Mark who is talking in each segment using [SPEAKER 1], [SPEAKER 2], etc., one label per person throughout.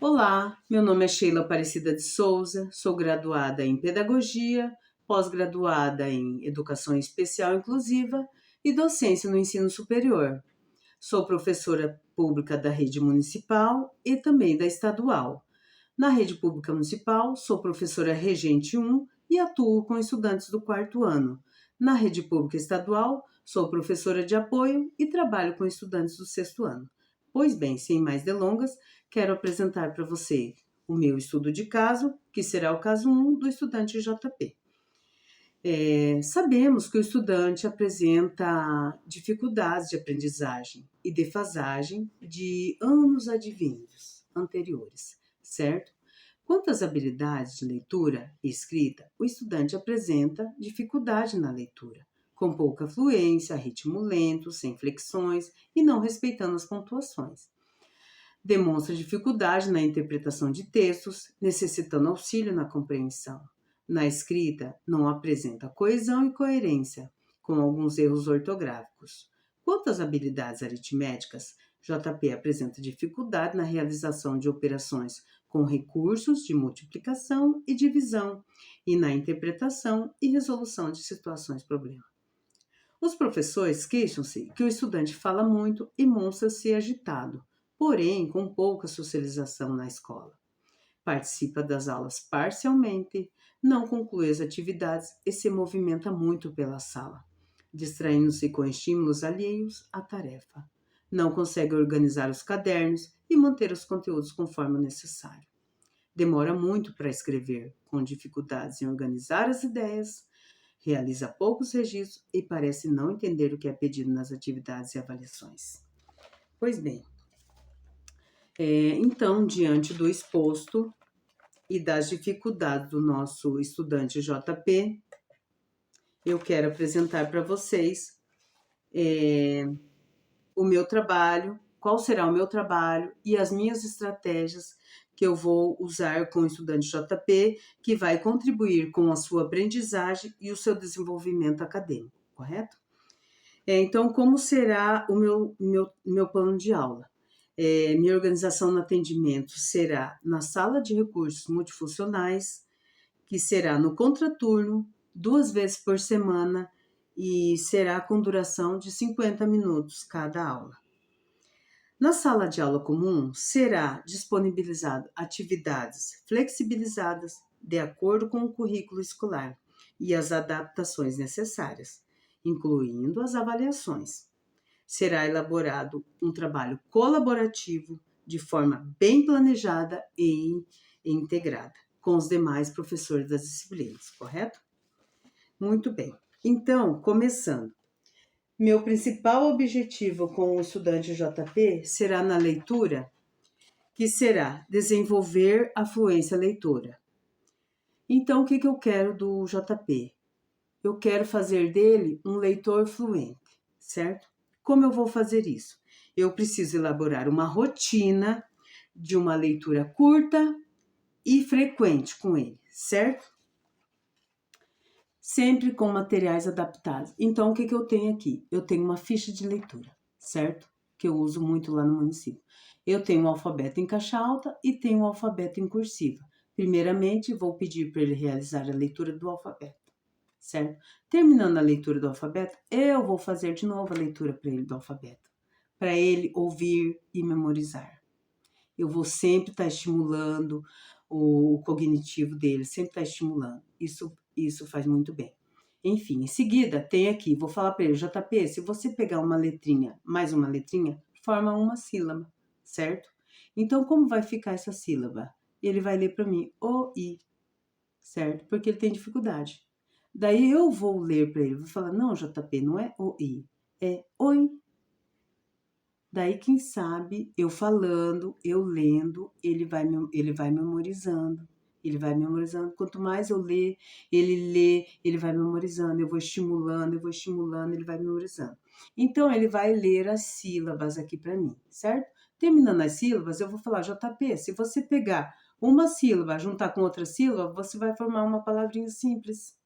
[SPEAKER 1] Olá, meu nome é Sheila Aparecida de Souza, sou graduada em Pedagogia, pós-graduada em Educação Especial Inclusiva e docência no ensino superior. Sou professora pública da rede municipal e também da estadual. Na rede pública municipal, sou professora regente 1 e atuo com estudantes do quarto ano. Na rede pública estadual, sou professora de apoio e trabalho com estudantes do sexto ano. Pois bem, sem mais delongas, quero apresentar para você o meu estudo de caso, que será o caso 1 do estudante JP. Sabemos que o estudante apresenta dificuldades de aprendizagem e defasagem de anos advindos anteriores, certo? Quanto às habilidades de leitura e escrita, o estudante apresenta dificuldade na leitura, com pouca fluência, ritmo lento, sem flexões e não respeitando as pontuações. Demonstra dificuldade na interpretação de textos, necessitando auxílio na compreensão. Na escrita, não apresenta coesão e coerência, com alguns erros ortográficos. Quanto às habilidades aritméticas, JP apresenta dificuldade na realização de operações com recursos de multiplicação e divisão, e na interpretação e resolução de situações problema. Os professores queixam-se que o estudante fala muito e mostra-se agitado, porém com pouca socialização na escola. Participa das aulas parcialmente, não conclui as atividades e se movimenta muito pela sala, distraindo-se com estímulos alheios à tarefa. Não consegue organizar os cadernos e manter os conteúdos conforme o necessário. Demora muito para escrever, com dificuldades em organizar as ideias, realiza poucos registros e parece não entender o que é pedido nas atividades e avaliações. Pois bem, então, diante do exposto e das dificuldades do nosso estudante JP, eu quero apresentar para vocês o meu trabalho, qual será o meu trabalho e as minhas estratégias que eu vou usar com o estudante JP, que vai contribuir com a sua aprendizagem e o seu desenvolvimento acadêmico, correto? Então, como será o meu plano de aula? Minha organização no atendimento será na sala de recursos multifuncionais, que será no contraturno, 2 vezes por semana, e será com duração de 50 minutos cada aula. Na sala de aula comum, será disponibilizado atividades flexibilizadas de acordo com o currículo escolar e as adaptações necessárias, incluindo as avaliações. Será elaborado um trabalho colaborativo de forma bem planejada e integrada com os demais professores das disciplinas, correto? Muito bem. Então, começando. Meu principal objetivo com o estudante JP será na leitura, que será desenvolver a fluência leitora. Então, o que eu quero do JP? Eu quero fazer dele um leitor fluente, certo? Como eu vou fazer isso? Eu preciso elaborar uma rotina de uma leitura curta e frequente com ele, certo? Sempre com materiais adaptados. Então, o que eu tenho aqui? Eu tenho uma ficha de leitura, certo? Que eu uso muito lá no município. Eu tenho o alfabeto em caixa alta e tenho o alfabeto em cursiva. Primeiramente, vou pedir para ele realizar a leitura do alfabeto, certo? Terminando a leitura do alfabeto, eu vou fazer de novo a leitura para ele do alfabeto, para ele ouvir e memorizar. Eu vou sempre estar estimulando o cognitivo dele, sempre estar estimulando. Isso faz muito bem. Enfim, em seguida, tem aqui, vou falar para ele, JP, se você pegar uma letrinha, mais uma letrinha, forma uma sílaba, certo? Então, como vai ficar essa sílaba? Ele vai ler para mim, o, i, certo? Porque ele tem dificuldade. Daí eu vou ler para ele, vou falar, não, JP, não é o, i, é oi. Daí, quem sabe, eu falando, eu lendo, ele vai memorizando. Ele vai memorizando. Quanto mais eu ler, ele vai memorizando. Eu vou estimulando, ele vai memorizando. Então, ele vai ler as sílabas aqui para mim, certo? Terminando as sílabas, eu vou falar, JP, se você pegar uma sílaba, juntar com outra sílaba, você vai formar uma palavrinha simples.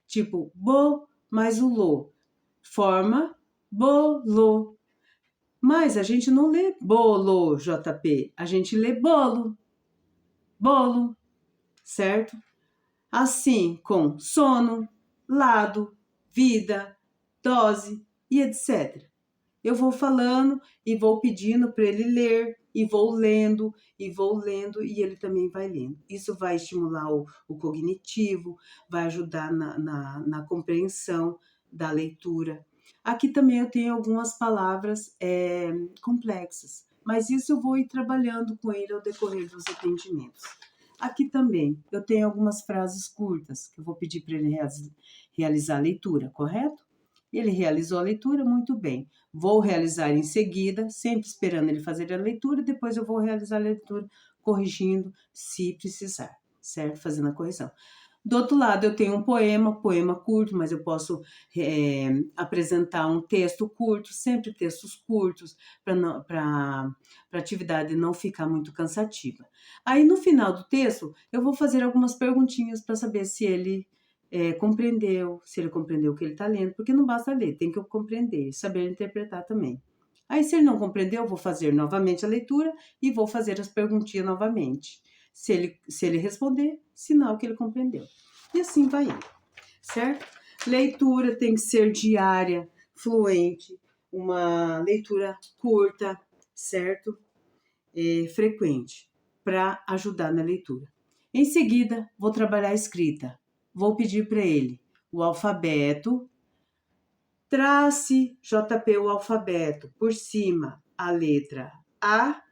[SPEAKER 1] Tipo, bo mais o lo. Forma bolo. Mas a gente não lê bolo, JP, a gente lê bolo. bolo, certo? Assim com sono, lado, vida, dose e etc. Eu vou falando e vou pedindo para ele ler, e vou lendo, e ele também vai lendo. Isso vai estimular o cognitivo, vai ajudar na compreensão da leitura. Aqui também eu tenho algumas palavras complexas, mas isso eu vou ir trabalhando com ele ao decorrer dos atendimentos. Aqui também eu tenho algumas frases curtas, que eu vou pedir para ele realizar a leitura, correto? Ele realizou a leitura, muito bem. Vou realizar em seguida, sempre esperando ele fazer a leitura, depois eu vou realizar a leitura, corrigindo se precisar, certo? Fazendo a correção. Do outro lado, eu tenho um poema curto, mas eu posso apresentar um texto curto, sempre textos curtos, para a atividade não ficar muito cansativa. Aí, no final do texto, eu vou fazer algumas perguntinhas para saber se ele compreendeu, se ele compreendeu o que ele está lendo, porque não basta ler, tem que compreender, saber interpretar também. Aí, se ele não compreendeu, eu vou fazer novamente a leitura e vou fazer as perguntinhas novamente. Se ele responder, sinal que ele compreendeu. E assim vai indo, certo? Leitura tem que ser diária, fluente, uma leitura curta, certo? Frequente, para ajudar na leitura. Em seguida, vou trabalhar a escrita. Vou pedir para ele o alfabeto, trace JP o alfabeto, por cima a letra A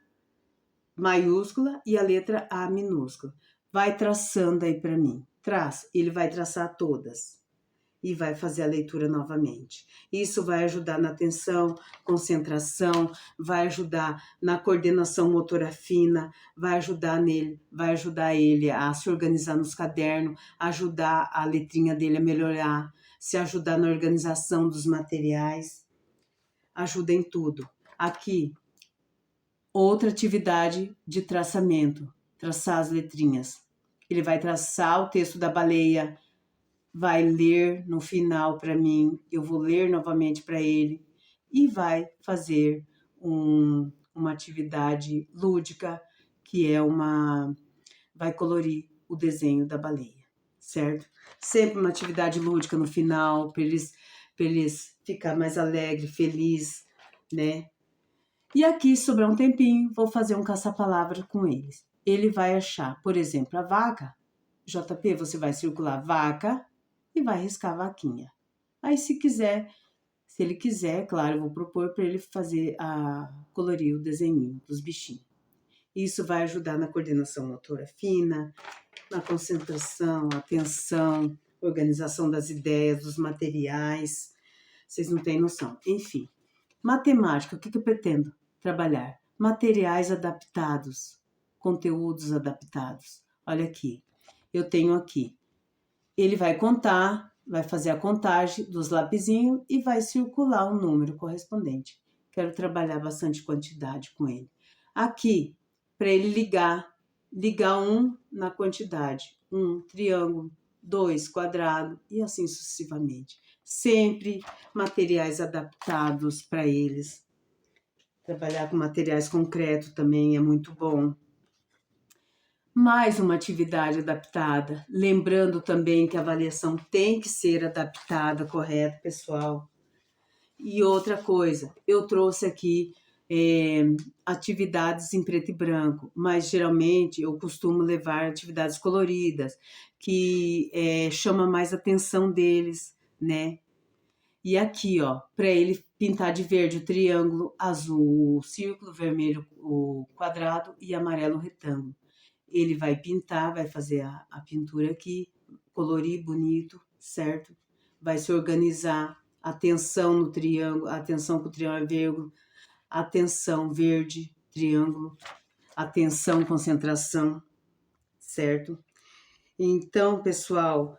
[SPEAKER 1] maiúscula e a letra A minúscula. Vai traçando aí para mim. Ele vai traçar todas e vai fazer a leitura novamente. Isso vai ajudar na atenção, concentração, vai ajudar na coordenação motora fina, vai ajudar ele a se organizar nos cadernos, ajudar a letrinha dele a melhorar, se ajudar na organização dos materiais, ajuda em tudo. Aqui, outra atividade de traçamento, traçar as letrinhas. Ele vai traçar o texto da baleia, vai ler no final para mim, eu vou ler novamente para ele e vai fazer uma atividade lúdica, que vai colorir o desenho da baleia, certo? Sempre uma atividade lúdica no final, para eles ficar mais alegre, feliz, né? E aqui, sobrar um tempinho, vou fazer um caça-palavra com eles. Ele vai achar, por exemplo, a vaca. JP, você vai circular vaca e vai riscar a vaquinha. Aí, se ele quiser, claro, eu vou propor para ele colorir o desenho dos bichinhos. Isso vai ajudar na coordenação motora fina, na concentração, atenção, organização das ideias, dos materiais. Vocês não têm noção. Enfim, matemática, o que eu pretendo trabalhar? Materiais adaptados, conteúdos adaptados. Olha aqui, eu tenho aqui. Ele vai contar, vai fazer a contagem dos lapisinhos e vai circular o número correspondente. Quero trabalhar bastante quantidade com ele. Aqui, para ele ligar um na quantidade, um triângulo, 2 quadrado e assim sucessivamente. Sempre materiais adaptados para eles. Trabalhar com materiais concretos também é muito bom. Mais uma atividade adaptada. Lembrando também que a avaliação tem que ser adaptada, correto, pessoal? E outra coisa, eu trouxe aqui atividades em preto e branco, mas geralmente eu costumo levar atividades coloridas, que chama mais a atenção deles, né? E aqui, ó, para ele pintar de verde o triângulo, azul o círculo, vermelho o quadrado e amarelo o retângulo. Ele vai pintar, vai fazer a pintura aqui, colorir bonito, certo? Vai se organizar, atenção no triângulo, atenção com o triângulo é vírgula, atenção verde, triângulo, atenção, concentração, certo? Então, pessoal,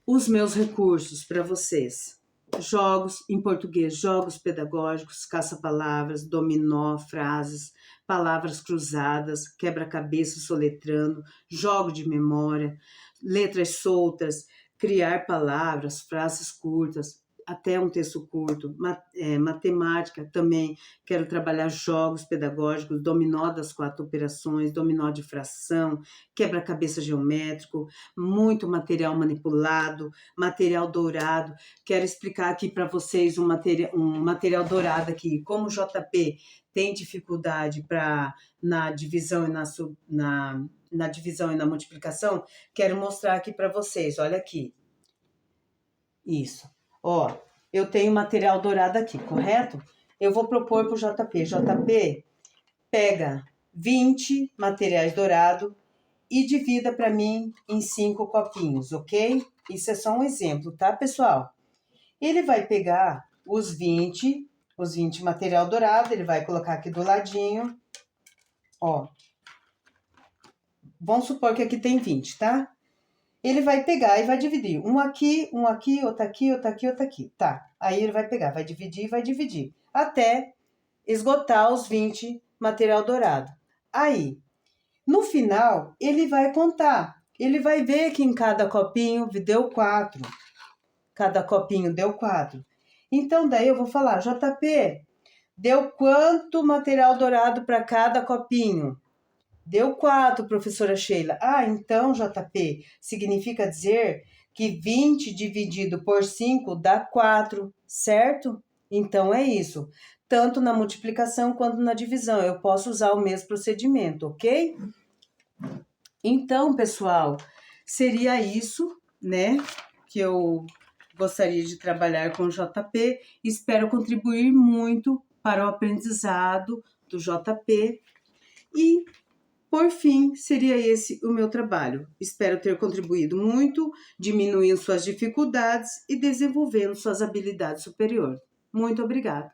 [SPEAKER 1] os meus recursos para vocês. Jogos em português, jogos pedagógicos, caça-palavras, dominó, frases, palavras cruzadas, quebra-cabeça soletrando, jogo de memória, letras soltas, criar palavras, frases curtas, até um texto curto, matemática também, quero trabalhar jogos pedagógicos, dominó das 4 operações, dominó de fração, quebra-cabeça geométrico, muito material manipulado, material dourado. Quero explicar aqui para vocês um material dourado aqui, como o JP tem dificuldade na divisão e na divisão e na multiplicação, quero mostrar aqui para vocês, olha aqui. Isso. Ó, eu tenho material dourado aqui, correto? Eu vou propor para o JP. JP, pega 20 materiais dourados e divida para mim em 5 copinhos, ok? Isso é só um exemplo, tá, pessoal? Ele vai pegar os 20 material dourado, ele vai colocar aqui do ladinho, ó. Vamos supor que aqui tem 20, tá? Ele vai pegar e vai dividir. Um aqui, outro aqui, outro aqui, outro aqui. Tá. Aí ele vai pegar, vai dividir. Até esgotar os 20 material dourado. Aí, no final, ele vai contar. Ele vai ver que em cada copinho deu 4. Cada copinho deu 4. Então, daí eu vou falar, JP, deu quanto material dourado para cada copinho? Deu 4, professora Sheila. Ah, então, JP, significa dizer que 20 dividido por 5 dá 4, certo? Então, é isso. Tanto na multiplicação quanto na divisão. Eu posso usar o mesmo procedimento, ok? Então, pessoal, seria isso, né? Que eu gostaria de trabalhar com o JP. Espero contribuir muito para o aprendizado do JP. E por fim, seria esse o meu trabalho. Espero ter contribuído muito, diminuindo suas dificuldades e desenvolvendo suas habilidades superiores. Muito obrigada.